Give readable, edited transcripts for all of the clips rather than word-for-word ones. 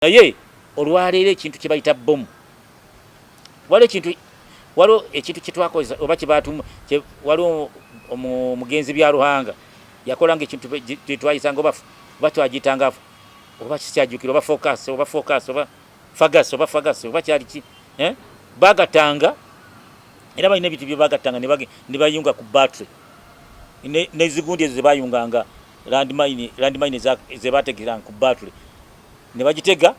naye olwaleero ekintu kye bayita bomu waliwo ekintu kye twakozesa oba waliwo omugenzi bya Ruhanga yakolanga ekintu kye twayisanga oba twagiyitanga oba kikyajjukira oba focus oba fagas oba kyali ki bagatanga era balina ebintu bye bagatanga ne bayunga ku battery n'ezigundi ezo ze bayunganga landmine ze bategeranga ku battery ne bagitega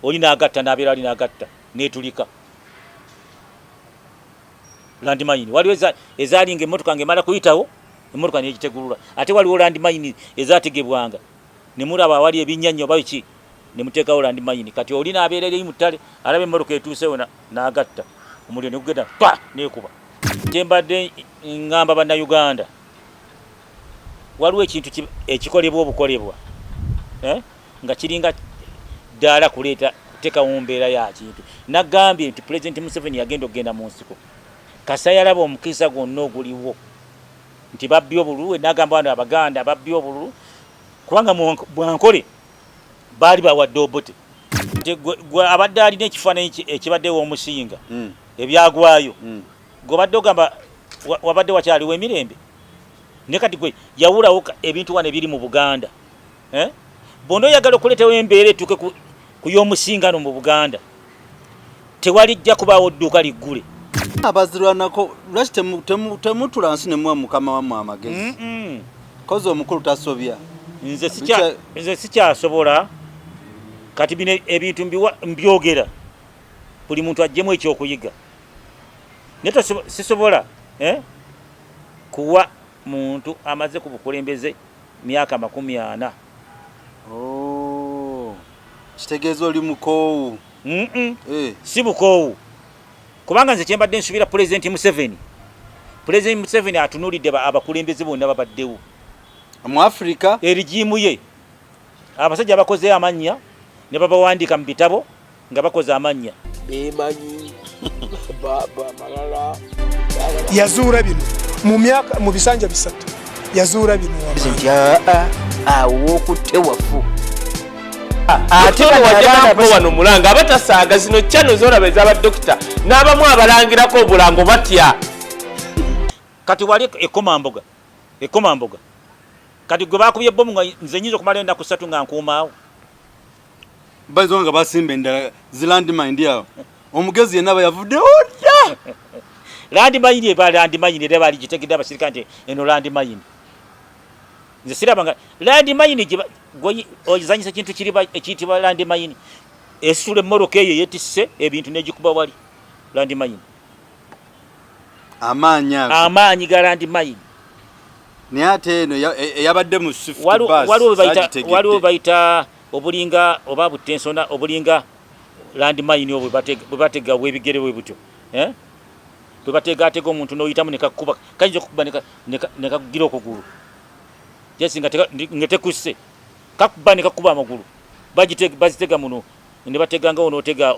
oli n'agatta n'abeera ali n'agatta n'etulika landmine. Waliwo ezaalinga emmotoka ng'emala kuyitawo emmotoka n'egitegulula ate waliwo landmine ezaategebwanga ne mulaba awali ebinnyannyo oba biki ne muteekawo landmine kati oli n'abeera eri mu ttale alaba emmotoka etuusewo n'agatta omuliro ne gugenda twa neekuba. Kye mbadde ngamba bannayuganda waliwo ekintu ekikolebwa obukolebwa nga kiringa ddala kuteekawo mbeera ya kintu. Nagambye nti Pulezidenti Museveni yagenda okugenda mu nsiko kasa yalaba omukisa gwonna oguliwo nti babbi obululu nagamba wano Abaganda babbi obululu kubanga Bwankole baali bawadde obote gwe abadde alina ekifaananyi ekibaddewo omusinga ebyagwayo gweobadde ogamba wabadde wakyaliwo emirembe ne kati gwe yawulawo ebintu wano ebiri mu Buganda bonna oyagala okuleetawo embeera etuuke ku y'omusingano mu Buganda tewalijja kubaawo dduuka liggule abazirwanako lwaki temutula nsi ne muwa mukama wammwe amagezi kozi omukulu tasobya nze sikyasobola kati bino ebintu mbyogera buli muntu ajjemu ekyokuyiga naye sisobola kuwa muntu amaze ku bukulembeze myaka 40. Kitegeeza oli mukoowu. Si bukoowu kubanga nze kyembadde nsubira Pulezidenti Museveni atunuulidde abakulembeze bonna babaddewo mu Africa erigimu ye abasajja bakoze amannya ne babawandiika mu bitabo nga bakoze amannya yazuula bino mu bisanja 3 yazuula bino awo okutte wafu ate wano mulanga abatasaaga zino channel zolaba ez'abadokita n'abamu abalangirako obulango batya kati wali ekomamboga kati gwe bakubye bomu nga nze nyinza okumala ennaku 3 nga nkuumaawo bayizo nga basimba endala zilandmine yawo omugezi yenna bayavudde odda landmine eba landmine era baali gitegedde abasirika nti eno landmine nze siraba nga landmine oyizanyisa ekintu ekiyitibwa landmine esula emmoroka eyo yetisse ebintu n'egikuba wali landmine amaanyi ga landmine naye ate eno eyabadde mu swift waliwo bayita obulinga oba butensona obulinga landmine obwo bwe batega webigere we butyo bwe bategaatega omuntu n'oyitamu nekakuba kayinza okukuba nekakugira okugulu jesi nga tekusse kakuba nekakuba amagulu bazitega muno ne bategangawo n'otega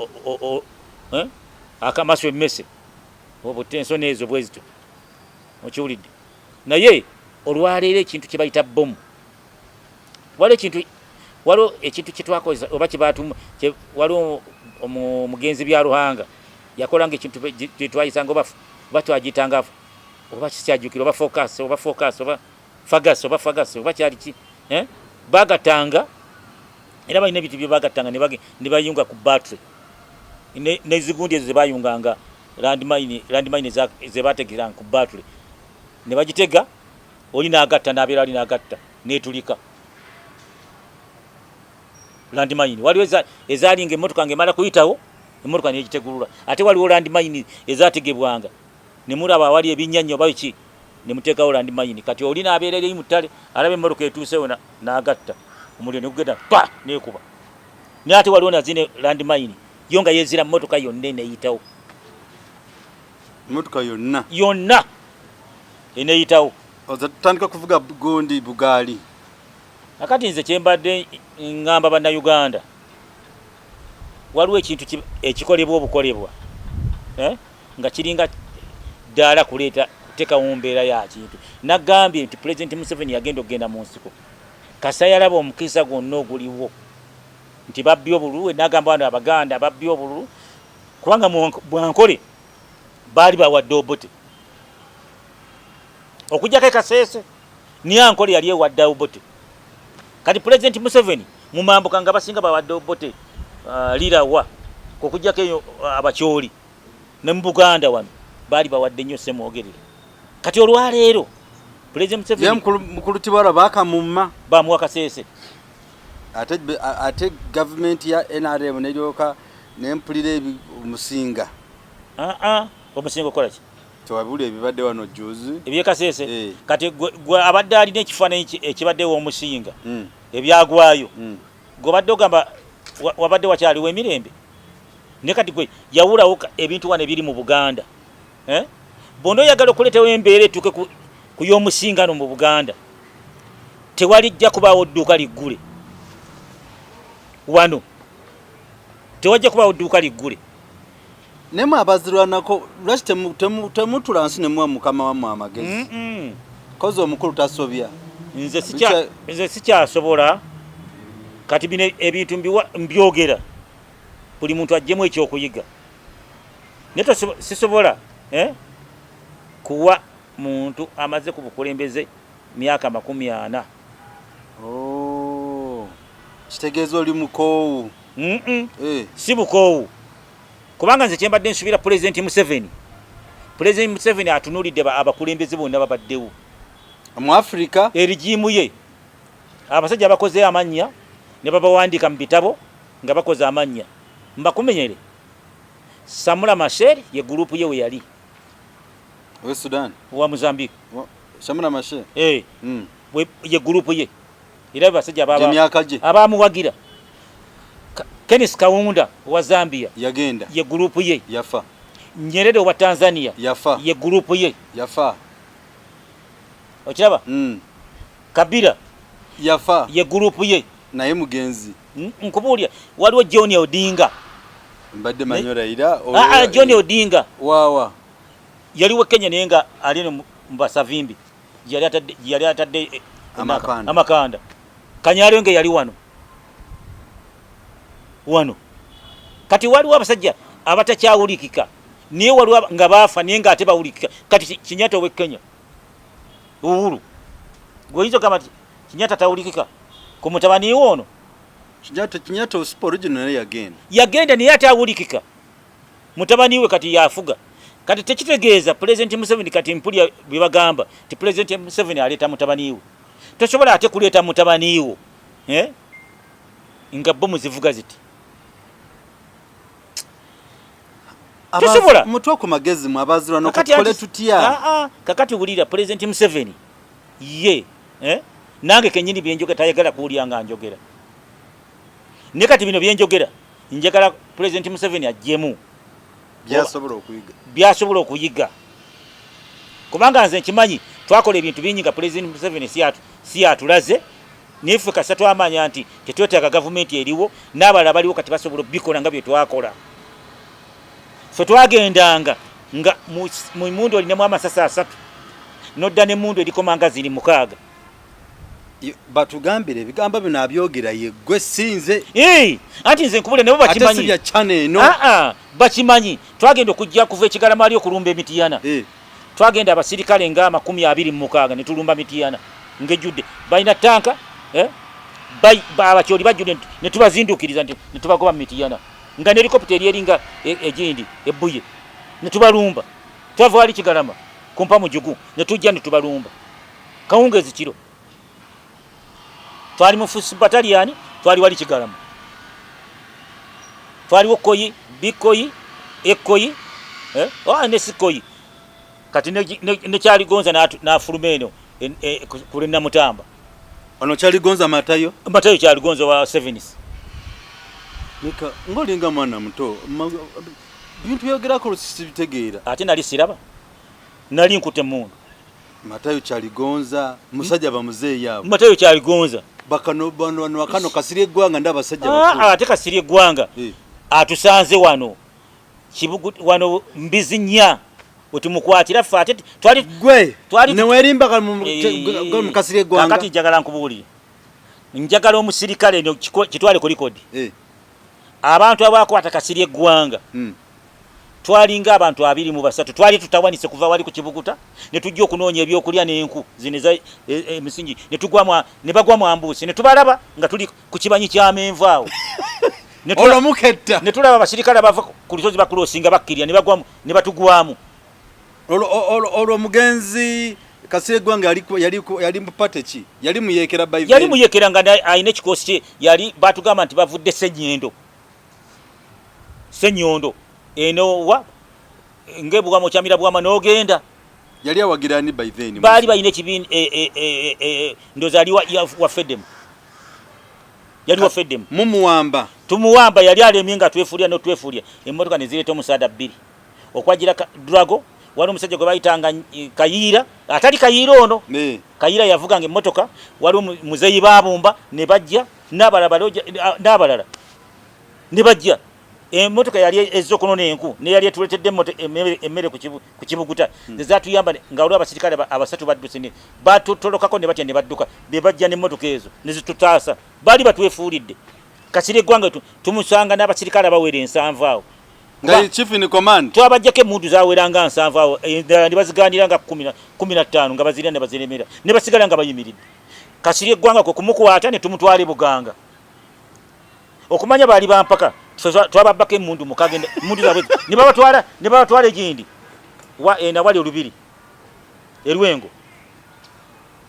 akamaso emmese obutensona ezo bwezityo okiwulidde. Naye olwaleero ekintu kye bayita bomu waliwo ekintu kye twakozesa oba waliwo omugenzi bya Ruhanga yakolanga ekintu kye twayisanga oba twagiyitanga oba kikyajjukira oba focus oba fagas oba kyali ki bagatanga era balina ebintu bye bagatanga ne bayunga ku battery n'ezigundi ezo ze bayunganga landmine ze bategeranga ku battery ne bagitega oli n'agatta n'abeera ali n'agatta n'etulika landmine. Waliwo ezaalinga emmotoka ng'emala kuyitawo emmotoka n'egitegulula ate waliwo landmine ezaategebwanga ne mulaba awali ebinnyannyo oba biki ne muteekawo landmine kati oli n'abeera eri mu ttale alaba emmotoka etuusewo n'agatta omuliro ne gugenda twa neekuba. Naye ate waliwo nazine landmine yo nga yeezira mmotoka yonna eneyitawo emmotoka yonna eneyitawo tutandika kuvuga gundi bugaali akati nze kyembadde ngamba bannayuganda waliwo ekintu ekikolebwa obukolebwa nga kiringa ddala kuteekawo mbeera ya kintu. Nagambye nti Pulezidenti Museveni yagenda okugenda mu nsiko kasa yalaba omukisa gwonna oguliwo nti babbi obululu nagamba wano abaganda babbi obululu kubanga Bwankole baali bawadde Obote okujjako Kasese ni Ankole yali ewadde Obote kati President Museveni mu mambuka nga basinga bawadde Obote lirawa kokujjako eyo abakyoli ne mu Buganda wano baali bawadde nnyo Ssemwogerere kati olwaleero President Museveni mukulu Tibara bakamumma bamuwa Kasese ate government ya NRM neryoka nempulira omusinga omusinga okola ki tewabula ebibadde wano juzi ebye Kasese kati gwe abadde alina ekifaananyi ekibaddewo omusinga ebyagwayo gwe badde ogamba wabadde wakyaliwo emirembe ne kati gwe yawulawo ebintu wano ebiri mu Buganda bono oyagala okuleetawo embeera etuuke ku y'omusinga no mu Buganda tewalijja kubaawo dduuka liggule wano tewajja kubaawo dduuka liggule nemu abazirwanako lwaki temutula nsi nemuwa mukama wammwe amagezi kozi omukulu tasobya nze sikyasobola kati bino ebintu mbyogera buli muntu ajjemu ekyokuyiga naye sisobola kuwa muntu amaze ku bukulembeze myaka 40 kitegeeza oli mukoowu si bukoowu kubanga nze kyembadde nsubira President Museveni atunuulidde abakulembeze bonna babaddewo mu Africa erigimu ye abasajja bakoze amannya ne babawandiika mu bitabo nga bakoze amannya mbakumenyere Samula Machel ye gurupu ye we yali we Sudan wa Mozambique Samula Machel ye gurupu ye era basajja abamuwagira Kenneth Kaunda wa Zambia yagenda ye gurupu ye yafa Nyerere wa Tanzania yafa ye gurupu ye yafa okiraba Kabila yafa ye gurupu ye naye mugenzi nkubuulya waliwo John Odinga mbadde manyora ira John Odinga wawa yaliwo Kenya naye nga ali mu Basavimbi yali atadde amakanda Kanyalo nge yali wano kati waliwo abasajja abatakyawulikika niye waliwo nga baafa naye nga ate bawulikika kati Kinyatta we Kenya Uhuru gwoyinza okugamba nti Kinyatta tawulikika ku mutabani ono Kinyatta original yagenda naye ate awulikika mutabani we kati yafuga kati tekitegeeza President Museveni kati mpulya bye bagamba ti President Museveni aleeta mutabani we tosobola ate kuleeta mutabani wo nga bomu zivuga ziti tosobola mutwa ku magezi mu abazirwana okukole tutya kakati wulira President Museveni ye nange kenyini byenjoge tayagala kuwulya nga njogera ne kati bino byenjogera njagala President Museveni ajjemu byasobola okuyiga kubanga nze nkimanyi twakola ebintu bingi nga President Museveni si atulaze nife kasa twamanya nti tetwetaaga gavumenti eriwo n'abalala baliwo kati basobola bikola nga bye twakola fe twagendanga nga mu mundu olinamu amasasa 3 nodda n'emundu erikomanga ziri 6 batugambire ebigambo bino abyogera ye gwe sinze anti nze nkubule nabo bakimanyi ate chane no bakimanyi twagenda okujja kuva ekigalamali okulumba emitiyana twagenda abasirikale nga 26 ne tulumba mitiyana ngejjudde balina tanka abakyoli bajjudde ne tubazindukiriza nti ne tubagoba mu mitiyana nga ne helikopita eringa egindi ebbuye ne tubalumba twava wali Kigalama kumpa mujugu ne tujja ne tubalumba kawungezi kiro twali mu Fusi Battalion twali wali Kigalama twaliwo Koyi Bikoyi Ekoyi ne Sikoyi kati ne kyali gonza n'afulumeno kule Namutamba ono kyali gonza Matayo kyali gonza wa Sevens nika ngolinga mwana muto bintu yogerako sibitegeera ate nali siraba nali nkute mundu Matayo kyali gonza musajja bamuzeeyi abo Matayo kyali gonza bakano bano akano kasirye gwanga ndabasajja bakulu ate kasirye gwanga atusanze wano kibugu wano mbizinya otimukwatira fate twali ne werimba mu kasirye gwanga kati jagala nkubuli njagala omusirikale no kitwale ku record abantu abakwata Kasirye Gwanga twalinga abantu 23 twali tutawanise kuva wali ku Kibuguta ne tujja okunoonya ebyokulya n'enku zineza emisingi ne tugwa ne bagwa mu ambusi ne tubalaba nga tuli ku kibanyi kya Menvaawo olomuketta ne tulaba abasirikale bava ku lusozi bakulosinga bakkirya ne bagwa ne batugwamu mugenzi Kasirye Gwanga yali mpate ki yali muyekera by yali muyekera nga ayina ekikosi yali batugamba nti bavudde Senyondo eno wa ngebwa mu chamira bwama n'ogenda yali awagira ni by then bali bayine kibini ndozali wa Fedem yali wa Fedem mumuwamba tumuwamba yali aleminga twefulia no twefulia emmotoka nezireta omusada 2 okwagira Drago wali omusajja gwe bayitanga Kayira atali Kayira ono Kayira yavuga nga emmotoka wali muzeyi babumba ne bajja n'abalala ne bajja emotoka yali ezzo kuno n'enku ne yali etuletedde emmere ku Kibuguta nezatuyamba nga olwa abasirikale abasatu badduse ne batutolokako ne batya ne badduka be bajja n'emmotoka ezo nezitutaasa bali batwefuulidde Kasirye Gwanga tumusanga n'abasirikale abawere 7 awo nga chief in command twabajjako emundu zaweranga 7 awo ne baziganira nga 15 nga bazirya ne baziremera ne basigala nga bayimiridde Kasirye Gwanga ko kumukwata ne tumutwale Buganga okumanya bali bampaka twababaka emundu mukagenda mundu zabwe ne babatwala egindi na wali olubiri Erwengo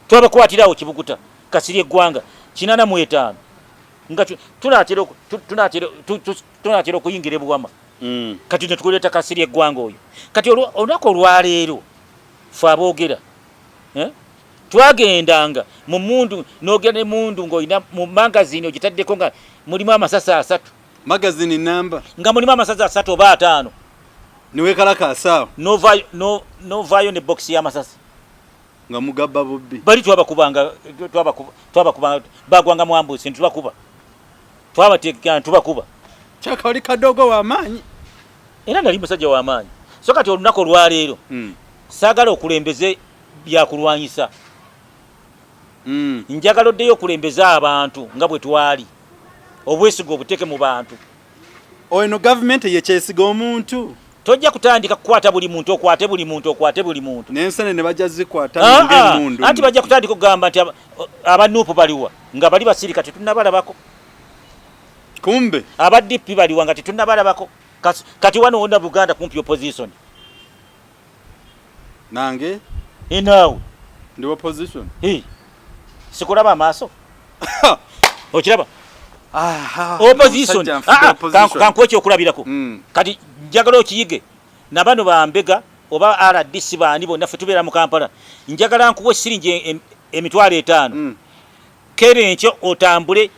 twabakwatirawo Kibuguta Kasirye Gwanga 85 nga tunatero kuyingira Buwama kati ne tukuleta Kasirye Gwanga oyo kati olwako olwaleero fe aboogera twagendanga mu mundu n'ogenda ne mundu ng'olina mu magazine ogitaddeko nga mulimu amasasa 3 magazine namba nga mulimu amasasa 3 oba 5 niwe kalakasa no vayo ne box ya masasa nga mugabba bubbi bali twabakubanga bagwanga mu ambusi ntubakuba twabatekana tubakuba chaka oli kadogo wa maanyi era nali musajja wa maanyi so kati olunako lwaleero sagala okulembeze byakulwanyisa njagala oddeyo okulembeza abantu nga bwe twali obwesigo obuteke mu bantu ono government yekyesiga omuntu tojja kutandika kukwata buli muntu okwate buli muntu n'ensene ne bajja zikwata ng'emmundu anti bajja kutandika okugamba nti abanuupu baliwa nga bali basirika tetunnabalabako kumbe abaddipi baliwa nga tetunnabalabako kati wano wonna Buganda kumpi opposition nange enaawe ndi opposition sikulaba amaaso okiraba opposition kankwekyo okulabirako kati njagala okiyige nabano bambega oba RDC bani bonna ffe tubeera mu Kampala njagala nkuwe siringi emitwalo 5 kere nkyo otambule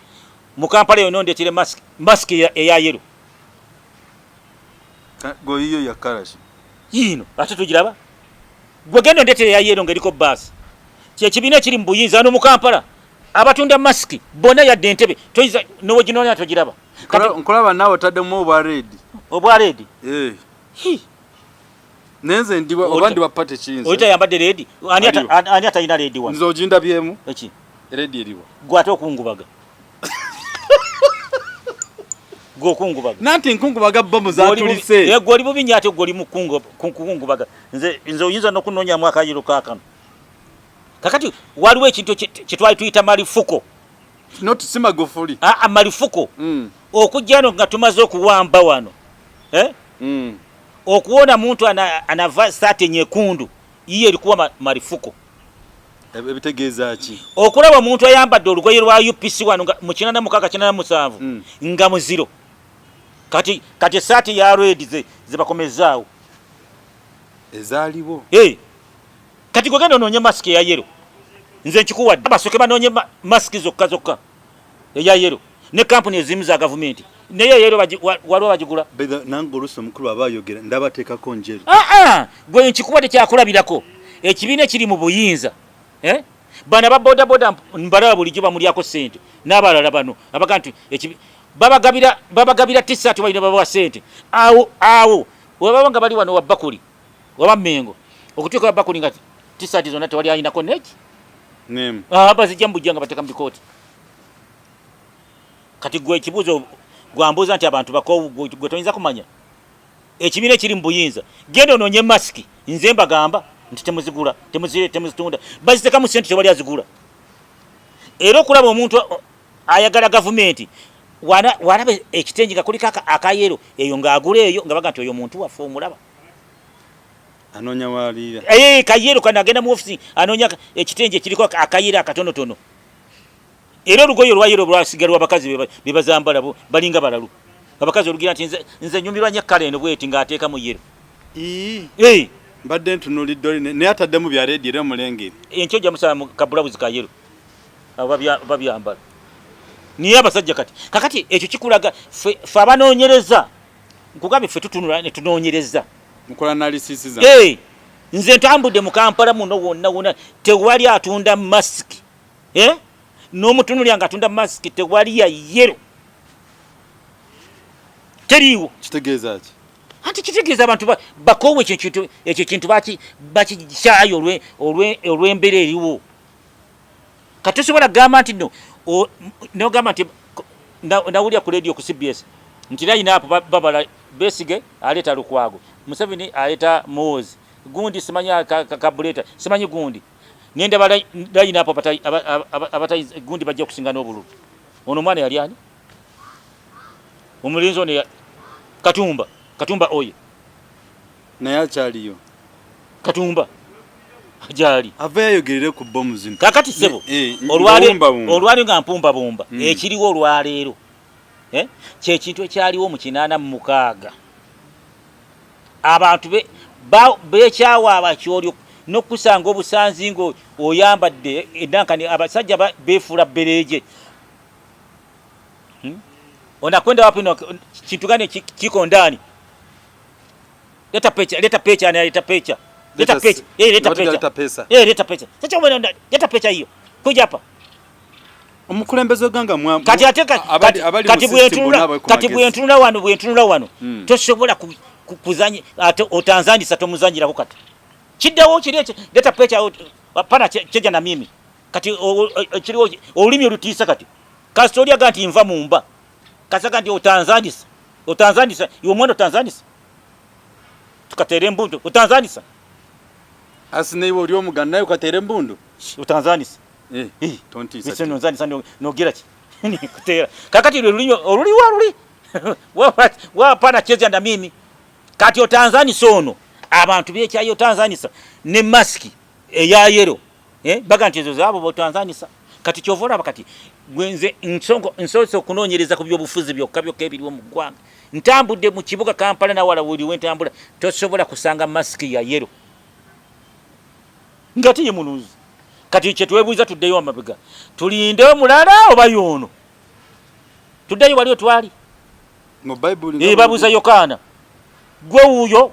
mu Kampala yo nondetire mask eya yero goyiyo ya karashi yino ate tugiraba gwe gendo ndetire eya yero ngeriko bus kyekibina kiri mu buyinza no mu Kampala abatunda maski bona yadde entebe toyiza nowe ginonya togiraba nkolaba nawe taddemu obwa red nenze ndiwa obandi bapate chinze oyita yambadde red ani atayina red wa nzo jinda byemu eki red eriwa gwate okungubaga gokungubaga nanti nkungubaga bomu zatulise goli bubinya ate goli mukungubaga nze oyinza nokunonya mwaka yiro kakano kakati waliwo ekintu kitwali tuyita malifuko not simagofuli malifuko okujjano nga tumaze okuwamba wano okuona muntu anava sate nyekundu iye ilikuwa malifuko ebitegeeza ki okulaba omuntu ayambadde olugoye lwa UPC wano mu 1997 nga muziro kati sate ya red zibakomezaawo ezaliwo kati gogenda ononye mask ya yero nze nkikuwadde basoke banonye mask zokka eya yero ne company ezimu za government naye yero waliwo bagigula nangoluso mukulu abayogera ndabateekako njeru gwe nkikuwadde kyakulabirako ekibiina kiri mu buyinza bana ba boda mbalaba bulijjo bamulyako sente n'abalala bano abaga nti babagabira t-shirt balina babawa sente awo webaba nga bali wano wabbakuli waba Mengo okutuuka wabbakuli nga t-shirt zonna tewali ayinako neki bazijja mu bujja nga bateeka mu bikooti kati gwe ekibuuzo gwambuuza nti abantu bako gwe toyinza kumanya ekibiina ekiri mu buyinza genda onoonye masiki nze mbagamba nti temuzigula temuzitunda baziteka mu sente tewali azigula era okulaba omuntu ayagala gavumenti walaba ekitengi nga kuliko akayero eyo ng'agula eyo nga baga nti oyo muntu waffe omulaba anoonya waliira kayero kana agenda mu ofisi anoonya ekitengi ekiriko akayero akatonotono era olugoye olwayero lwasigalwa abakazi bebazambala balinga balalu abakazi olugira nti nze nyumirwa nnyo kale eno bweti ng'ateeka mu yero mbadde ntunulidde oli naye ataddemu bya leedi era omulengeri enkyo gyamusaba mu kabulawuzi ka yero abo babyambala niye abasajja kakati ekyo kikulaga ffe abanoonyereza nkugambye ffe tutunula ne tunoonyereza mukola analysis za nze ntambudde mu Kampala muno wonna tewali atunda masiki n'omutunulya nga atunda masiki tewali ya yero teriiwo kitegeeza ki anti kitegeeza abantu bakoowa ekyo kintu bakikyayo olw'embeera eriwo kati tosobola kugamba nti nogamba nti nawulira ku radio ku CBS nti layinaapo babala Besigye aleeta Lukwago, Museveni aleeta Muhoozi, gundi simanya Kabuleta simanyi gundi nenda layinaapo abatayi gundi bajja okusinga n'obululu ono mwana yali ani omulinzi ono Katumba oye naye akyaliyo Katumba ajali ava yayogerere ku bomu zino kakati sebo olwali nga mpumba ekiriwo olwaleero kyekintu ekyaliwo mu 86 abantu bekyawa abakyolyo n'okusanga obusanzi ngo oyambadde enankani abasajja befuula bereje onakwenda wapi kintu gani kiko ndani leta pecha na leta pecha leta pecha sasa wewe leta pecha hiyo kuja hapa omukulembeze ganga kati bwentunula wano tosobola kuzanyi otanzanisa tomuzanyira kati kiddawo kiri leta pecha pana cheja na mimi kati kiriwo olulimi olutiisa kati kastoria ganti nva mumba kasaka ndi otanzanisa iwe mwana otanzanisa tukatere mbundu otanzanisa asine iwe oli omuganda naye ukatere mbundu otanzanisa tontisa bise nonzanisa nogira ki kutera kakati oluli wa pana cheza na mimi kati otanzanisa ono abantu bekyayo otanzanisa ne maski eya yero baga nti ezo zabo botanzanisa kati kyovola bakati gwenze nsoso kunoonyereza ku byobufuzi byokka ebiriwo mu ggwanga ntambudde mu kibuga Kampala na wala wuli wentambula tosobola kusanga maski ya yero ngati ye munuzi kati kyetwebuuza tuddeyo amabega tulindewo mulala oba yono tuddeyo waliyo twali mu Bible babuuza Yokaana gwe wuuyo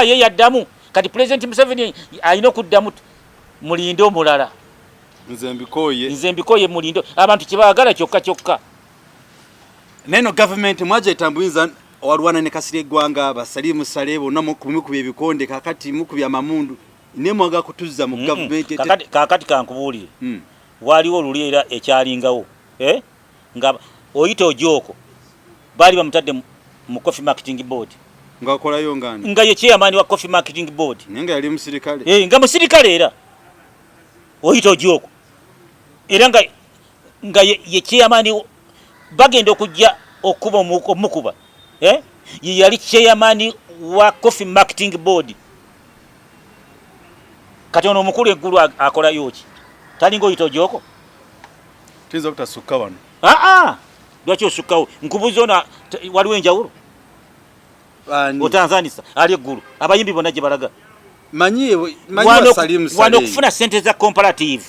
ye yaddamu kati President Museveni alina okuddamu mulinde omulala nze mbikoye mulindo abantu kibaagala kyokka neno government mwaje etambuyinza walwana ne kasire eggwanga basali musale bonna mukubye ebikonde kakati mukubye amamundu ne mwaga kutuzza mu government kakati kankubuulire waliwo oluleera ekyalingawo nga oyita ojoko bali bamutadde mu coffee marketing board ngakolayo ngani nga ye chairman wa coffee marketing board nenga yali musirikale nga musirikale era oyita ojoko era nga ye chairman bagenda okujja okuba omukuba ye yali chairman wa coffee marketing board kati ono omukulu eggulu akola yoki talinga oyita ojoko tinza okutasukka wano lwaki osukkawo nkubuuza ono waliwo enjawulo otanzanisa ali eggulu abayimbi bonna gye balaga manyi wasali musale wano okufuna sente za comparative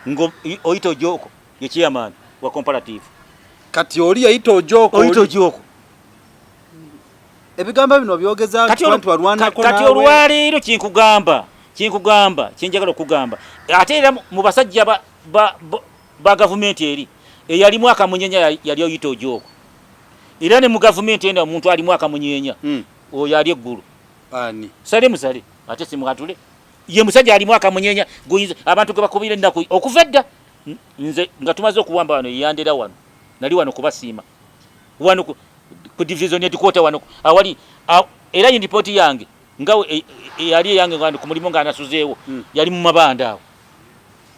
ngo oyita ojoko ye chairman wa comparative kati oli yayita ojoko ebigamba bino byogeza abantu balwana kola kati olwaleero kinkugamba kyenjagala okugamba ate era mu basajja ba gavumenti eri eyalimu akamunyenya yali oyita ojoko era ne mu gavumenti eno omuntu alimu akamunyenya oyo ali eggulu sale musale ate simwatule ye musajja alimu akamunyenya abantu ge bakubira ennaku okuva edda nze nga tumaze okuwamba wano yeyandera wano nali wano kubasiima wano ku division headquarter wano awali era iyi report yange ngawe yali yange ngandi ku mulimo nga anasuzeewo yali mu mabanda awo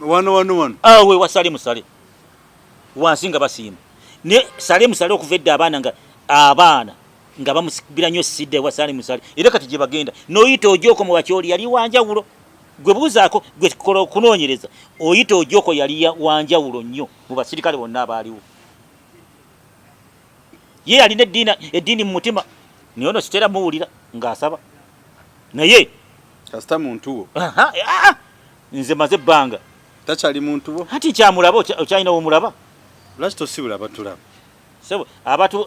wano awe wasale musale wansinga basiima ne sale musale okuvedda abaana nga bamusibira nnyo sidde wasale musale era kati gye bagenda noyita ojoko mu bakyoli yali wanjawulo gwe buuzaako gwe kunoonyereza oyita ojoko yali wanjawulo nnyo mu basirikale bonna abaaliwo ye yalina eddiini mu mutima niyono sitera muwulira ng'asaba naye kasita muntu wo nze maze ebbanga takyali muntu wo ati kyamulaba okyalina womulaba lwaki tosibula abatulaba sebo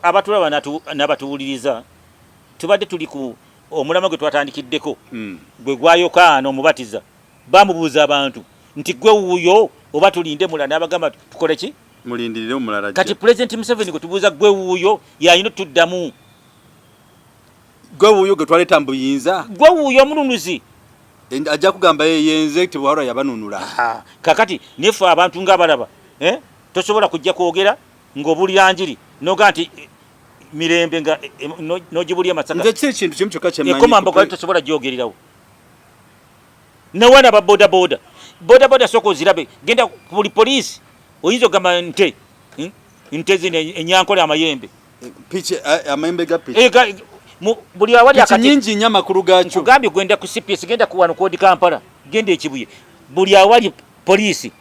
abatulaba n'abatuwuliriza tubadde tuli ku omulama gwe twatandikiddeko gwe gwayokaana omubatiza bamubuuza abantu nti gwe wuuyo oba tulinde mulala n'abagamba tukole ki mulindirire omulala kati President Museveni gwe tubuuza gwe wuuyo yalina tuddamu gwe wuuyo gwe twaleeta mbuyinza gwe wuuyo omulunuzi ajja kugamba yenze tibwalwa yabanunula kakati nefe abantu ng'abalaba tosobola kujja kwogera ng'obulira njiri noga nti mirembe nga nogibulya masaka nze kiri kintu kimu kyokka kyemmanyi ekomamboga tosobola gyogererawo nawana ba boda soko ozirabe genda ku buli poliisi oyinza ogamba nte zino enyankole amayembe piki amayembe ga piki buli awali akati nyingi nnyo amakulu gaakyo nkugambye gwenda ku CPS genda ku wano kodi Kampala genda ekibuye buli awali poliisi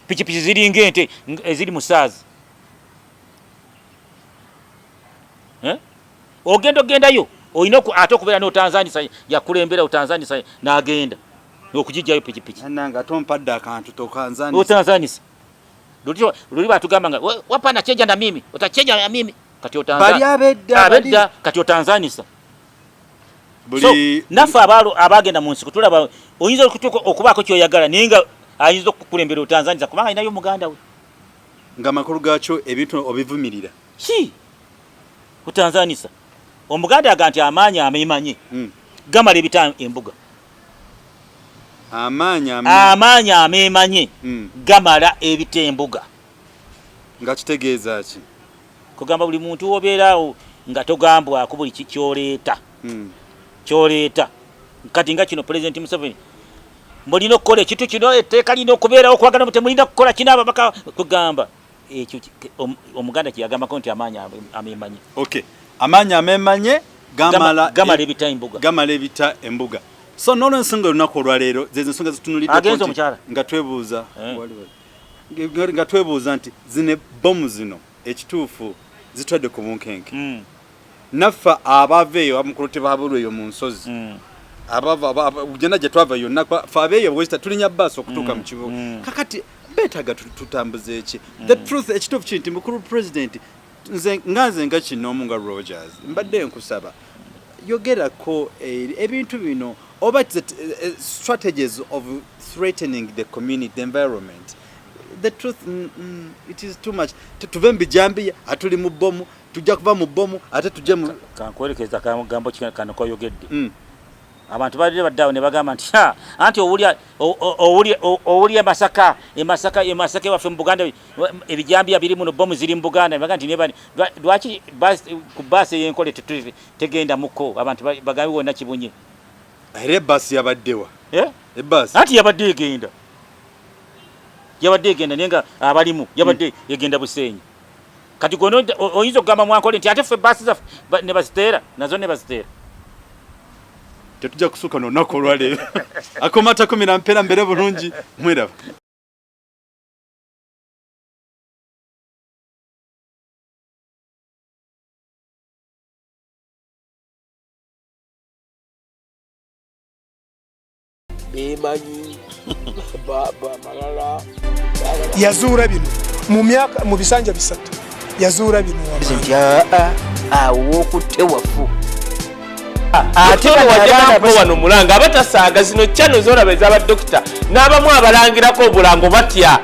pikipiki ziringa ente eziri mu saazi ogendayo olina ate okubeera n'otanzanisa yakulembera otanzanisa n'agenda okugijjayo pikipiki nanga tompadde akantu otanzanisa luli batugamba nga wapana cheja na mimi utacheja na mimi kati abedda kati otanzanisa so nafa abagenda mu nsiko tulaba oyinza okubaako kyoyagala naye nga ayinza okukulembera otanzanisa kubanga inayo muganda we nga makulu gaakyo ebintu obivumirira otanzanisa omuganda aga nti amaanyi amemanye gamala ebita embuga amaanyi amemanye gamala ebita embuga nga kitegeeza ki kugamba buli muntu obeeraawo nga togambwako buli kyoleeta kati nga kino President Museveni mulina okukola ekintu kino etteeka lina okubeerawo okwagala mu temulina kukola kino ababaka kugamba ekyo omuganda kyeyagambako nti amaanyi amemanye amaanyi amemanye gamala ebita embuga so n'olwensonga olunaku olwaleero zezo ensonga zitunulidde nga twebuuza nti zino bomu zino ekituufu zitwadde ku bunkenke naffe abava eyo abamukulu tebabulwa eyo mu nsozi genda gye twava yonna fe abeeyo bwezita tulinya bbaasi okutuuka mu kibuga kakati beetaaga tutambuze eki the truth ekituufu kiri nti mukulu president nze nga kinoomu nga Rogers mbadde nkusaba yogerako ebintu bino oba strategies of threatening the community, the environment. The truth, it is too much. Tuve mbijambi atuli mu bomu tujja kuva mu bomu ate tujje mu kankwerekeza kagambo kino koyogedde abantu balire baddawo ne bagamba nti anti owulya Masaka waffe mu Buganda ebijambi biri muno bomu ziri mu Buganda baga nti nebani lwaki ku basi yenkole tegenda muko abantu bagambi wonna kibunye ere basi yabaddewa ebasi anti yabadde egenda nenga abalimu yabadde yegenda Busenyi kati gono oyinza okugamba mwankole nti ate ffe basi zaffe ne baziteera nazo ne baziteera tetujja kusuka n'olunaku olwaleero akomata 10 mpera mbere bulungi mweraba emanyi baba malala yazuura bino mu bisanja bisatu yazuura bino awo okutewafu ate wajjako wano mulanga abatasaaga zino channel z'olaba ez'abadokita n'abamu abalangirako obulango batya